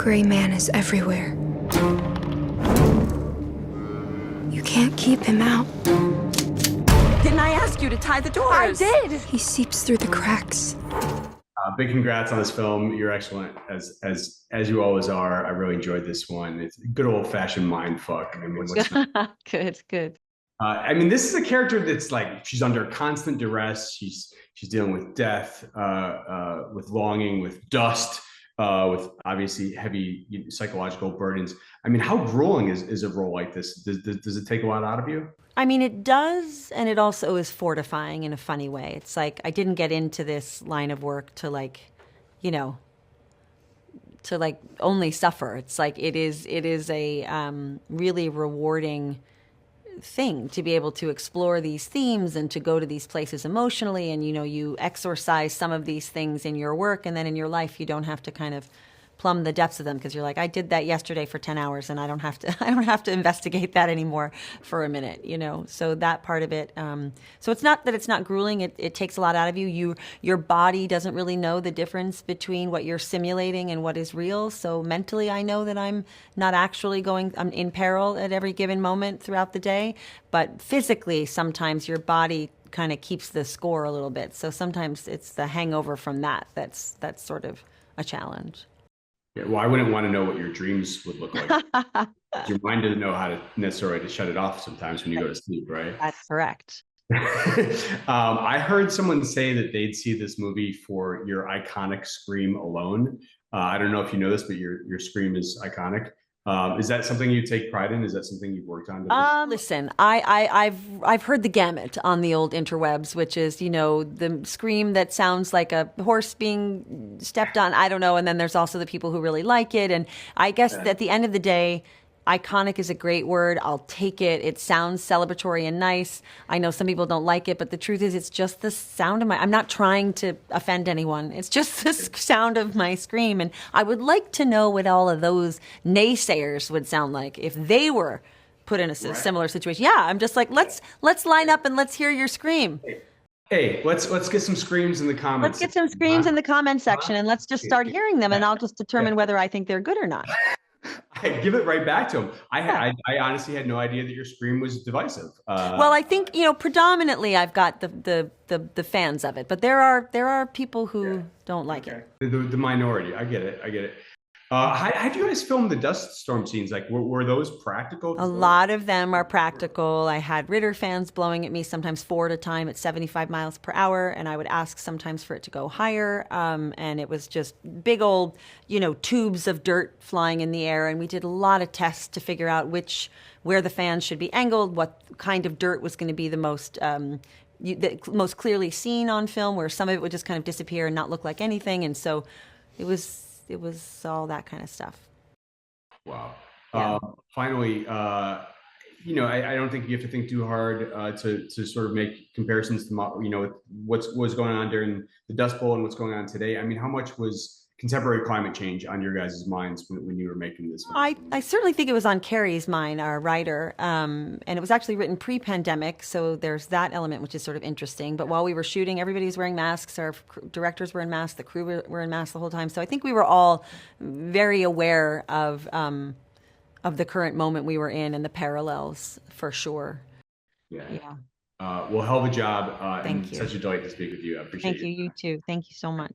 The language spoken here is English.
gray man is everywhere. You can't keep him out. Didn't I ask you to tie the doors? I did! He seeps through the cracks. Big congrats on this film. You're excellent as you always are. I really enjoyed this one. It's a good old fashioned mind fuck. I mean, what's not? Good. I mean, this is a character that's like she's under constant duress. She's dealing with death, with longing, with dust, with obviously heavy psychological burdens. I mean, how grueling is a role like this? Does it take a lot out of you? I mean, it does, and it also is fortifying in a funny way. It's like I didn't get into this line of work to only suffer. It's like it is a really rewarding thing to be able to explore these themes and to go to these places emotionally, and you exorcise some of these things in your work, and then in your life you don't have to kind of plumb the depths of them because you're like, I did that yesterday for 10 hours and I don't have to investigate that anymore for a minute, so that part of it, so it's not that it's not grueling. It takes a lot out of you. Your body doesn't really know the difference between what you're simulating and what is real. So mentally I know that I'm not actually I'm in peril at every given moment throughout the day, but physically sometimes your body kind of keeps the score a little bit. So sometimes it's the hangover from that's sort of a challenge. Yeah, well, I wouldn't want to know what your dreams would look like. Your mind doesn't know how to necessarily shut it off sometimes when you go to sleep, right? That's correct. I heard someone say that they'd see this movie for your iconic scream alone. I don't know if you know this, but your scream is iconic. Is that something you take pride in? Is that something you've worked on? Listen, I've heard the gamut on the old interwebs, which is, the scream that sounds like a horse being stepped on. I don't know. And then there's also the people who really like it. And I guess at the end of the day, iconic is a great word. I'll take it. It sounds celebratory and nice. I know some people don't like it, but the truth is it's just the sound of I'm not trying to offend anyone. It's just the sound of my scream. And I would like to know what all of those naysayers would sound like if they were put in a similar situation. Yeah, I'm just like, let's line up and let's hear your scream. Hey, let's get some screams in the comments. Let's get some screams in the comment section and let's just start hearing them, and I'll just determine whether I think they're good or not. I give it right back to him. I honestly had no idea that your scream was divisive. Well, I think predominantly I've got the fans of it, but there are people who don't like it. The minority. I get it. How do you guys film the dust storm scenes? Like, were those practical? A lot of them are practical. I had Ritter fans blowing at me, sometimes 4 at a time at 75 miles per hour, and I would ask sometimes for it to go higher. And it was just big old, tubes of dirt flying in the air. And we did a lot of tests to figure out where the fans should be angled, what kind of dirt was going to be the most most clearly seen on film, where some of it would just kind of disappear and not look like anything. And so it was all that kind of stuff. Wow. Yeah. Finally, I don't think you have to think too hard to sort of make comparisons to what was going on during the Dust Bowl and what's going on today. I mean, how much was contemporary climate change on your guys' minds when you were making this film? I certainly think it was on Carrie's mind, our writer, and it was actually written pre-pandemic, so there's that element which is sort of interesting. But while we were shooting, everybody was wearing masks. Our directors were in masks. The crew were in masks the whole time. So I think we were all very aware of the current moment we were in and the parallels, for sure. Yeah. Well, hell of a job. Thank you. Such a delight to speak with you. I appreciate it. Thank you. You too. Thank you so much.